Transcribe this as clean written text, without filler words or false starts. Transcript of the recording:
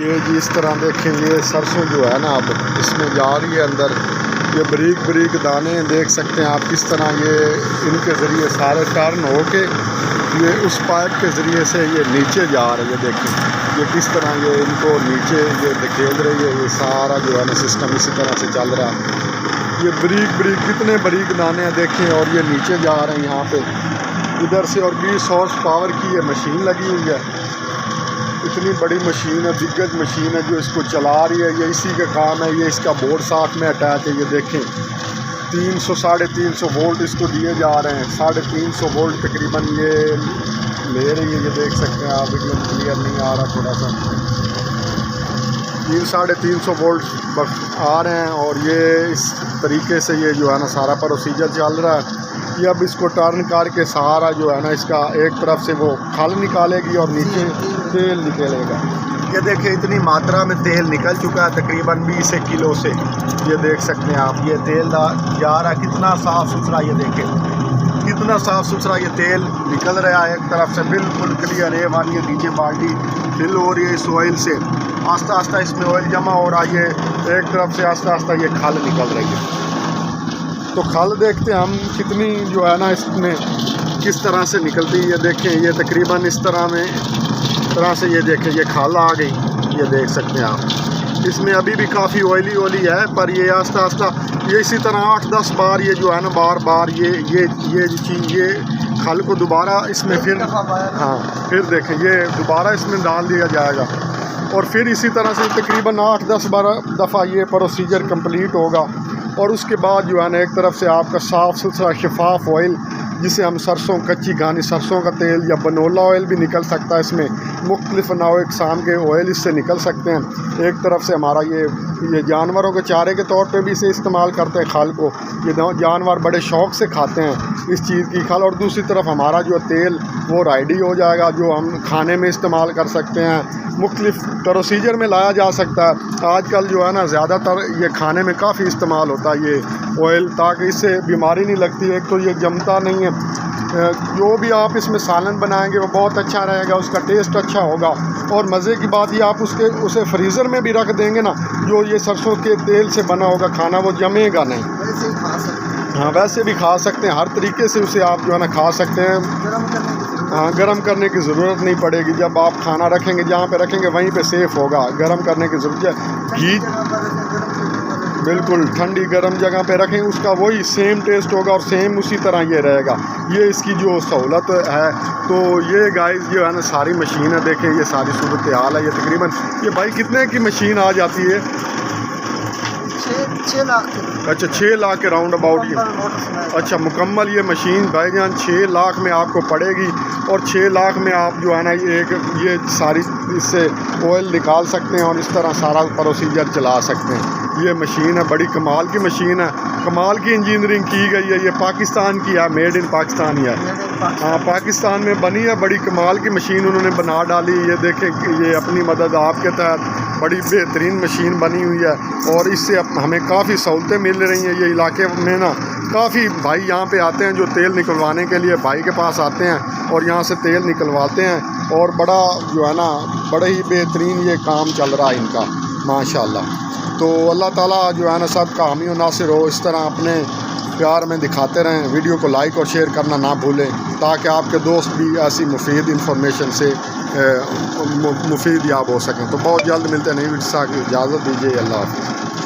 یہ جی اس طرح دیکھیں، یہ سرسوں جو ہے نا اب اس میں جا رہی ہے اندر. یہ بریک بریک دانے دیکھ سکتے ہیں آپ کس طرح یہ ان کے ذریعے سارے ٹرن ہو کے یہ اس پائپ کے ذریعے سے یہ نیچے جا رہی ہے. دیکھیں یہ کس طرح یہ ان کو نیچے یہ دھکیل رہی ہے. یہ سارا جو ہے نا سسٹم اسی طرح سے چل رہا ہے. یہ بریک بریک کتنے بریک دانے ہیں دیکھیں، اور یہ نیچے جا رہے ہیں یہاں پہ ادھر سے. اور 20 ہارس پاور کی یہ مشین لگی ہوئی ہے. اتنی بڑی مشین ہے، دگج مشین ہے جو اس کو چلا رہی ہے. یہ اسی کا کام ہے. یہ اس کا بورڈ ساتھ میں اٹیچ ہے. یہ دیکھیں 300-350 وولٹ اس کو دیے جا رہے ہیں. 350 وولٹ تقریباً یہ لے رہی ہے. یہ دیکھ سکتے ہیں آپ، ایک کلیئر نہیں آ رہا تھوڑا سا. 300-350 وولٹ بس آ رہے ہیں. اور یہ اس طریقے سے یہ جو ہے نا سارا پروسیجر چل رہا ہے. یہ اب اس کو ٹرن کر کے سارا جو ہے نا اس کا ایک طرف سے وہ کھل نکالے گی اور نیچے تیل نکلے گا. یہ دیکھیں اتنی ماترا میں تیل نکل چکا ہے تقریباً 20 کلو سے. یہ دیکھ سکتے ہیں آپ، یہ تیل جا رہا ہے کتنا صاف ستھرا. یہ دیکھیں کتنا صاف ستھرا یہ تیل نکل رہا ہے ایک طرف سے بالکل کلیئر. یہ نیچے بالٹی فل ہو رہی ہے اس آئل سے. آہستہ آہستہ اس میں آئل جمع ہو رہا ہے. یہ ایک طرف سے آہستہ آہستہ یہ کھال نکل رہی ہے. تو کھال دیکھتے ہیں ہم کتنی جو ہے نا اس میں کس طرح سے نکلتی ہے. یہ دیکھیں یہ تقریباً اس طرح سے یہ دیکھیں یہ کھال آ گئی. یہ دیکھ سکتے ہیں آپ، اس میں ابھی بھی کافی آئلی ہے، پر یہ آہستہ آہستہ یہ اسی طرح 8-10 بار یہ جو ہے نا بار یہ چیز یہ کھال کو دوبارہ اس میں پھر دیکھیں یہ دوبارہ اس میں ڈال دیا جائے گا. اور پھر اسی طرح سے تقریباً 8-10 دفعہ یہ پروسیجر کمپلیٹ ہوگا. اور اس کے بعد جو ہے نا ایک طرف سے آپ کا صاف ستھرا شفاف آئل، جسے ہم سرسوں کچی گھانی سرسوں کا تیل یا بنولا آئل بھی نکل سکتا ہے. اس میں مختلف نوع اقسام کے آئل اس سے نکل سکتے ہیں. ایک طرف سے ہمارا یہ جانوروں کے چارے کے طور پہ بھی اسے استعمال کرتے ہیں کھال کو. یہ جانور بڑے شوق سے کھاتے ہیں اس چیز کی کھال. اور دوسری طرف ہمارا جو تیل وہ ریڈی ہو جائے گا جو ہم کھانے میں استعمال کر سکتے ہیں. مختلف پروسیجر میں لایا جا سکتا ہے. آج کل جو ہے نا زیادہ تر یہ کھانے میں کافی استعمال ہوتا ہے یہ آئل، تاکہ اس سے بیماری نہیں لگتی. ایک تو یہ جمتا نہیں ہے. جو بھی آپ اس میں سالن بنائیں گے وہ بہت اچھا رہے گا، اس کا ٹیسٹ اچھا ہوگا. اور مزے کی بات یہ آپ اسے فریزر میں بھی رکھ دیں گے نا، جو یہ سرسوں کے تیل سے بنا ہوگا کھانا وہ جمے گا نہیں. ویسے بھی کھا سکتے ہیں. ہر طریقے سے اسے آپ جو ہے نا کھا سکتے ہیں. گرم کرنے کی ضرورت نہیں پڑے گی. جب آپ کھانا رکھیں گے جہاں پہ رکھیں گے وہیں پہ سیف ہوگا. گرم کرنے کی ضرورت ہے گھی بالکل ٹھنڈی گرم جگہ پہ رکھیں، اس کا وہی سیم ٹیسٹ ہوگا اور سیم اسی طرح یہ رہے گا. یہ اس کی جو سہولت ہے. تو یہ گائز جو ہے نا ساری مشین ہے. دیکھیں یہ ساری صورتحال ہے. یہ تقریباً یہ بھائی کتنے کی مشین آ جاتی ہے؟ 6 لاکھ. اچھا 6 لاکھ کے راؤنڈ اباؤٹ یہ. اچھا مکمل یہ مشین بھائی جان 6 لاکھ میں آپ کو پڑے گی. اور 6 لاکھ میں آپ جو ہے نا یہ ساری اس سے آئل نکال سکتے ہیں اور اس طرح سارا پروسیجر چلا سکتے ہیں. یہ مشین ہے، بڑی کمال کی مشین ہے. کمال کی انجینئرنگ کی گئی ہے. یہ پاکستان کی ہے، میڈ ان پاکستان ہی ہے. ہاں پاکستان میں بنی ہے. بڑی کمال کی مشین انہوں نے بنا ڈالی. یہ دیکھیں یہ اپنی مدد آپ کے تحت بڑی بہترین مشین بنی ہوئی ہے. اور اس سے ہمیں کافی سہولتیں مل رہی ہیں. یہ علاقے میں نا کافی بھائی یہاں پہ آتے ہیں جو تیل نکلوانے کے لیے بھائی کے پاس آتے ہیں اور یہاں سے تیل نکلواتے ہیں. اور بڑا جو ہے نا بڑے ہی بہترین یہ کام چل رہا ہے ان کا ماشاءاللہ. تو اللہ تعالیٰ جو ہے نا سب کا حامی و ناصر ہو. اس طرح اپنے پیار میں دکھاتے رہیں. ویڈیو کو لائک اور شیئر کرنا نہ بھولیں تاکہ آپ کے دوست بھی ایسی مفید انفارمیشن سے مفید یاب ہو سکیں. تو بہت جلد ملتے ہیں نئی ویڈیو سے. اجازت دیجیے. اللہ حافظ.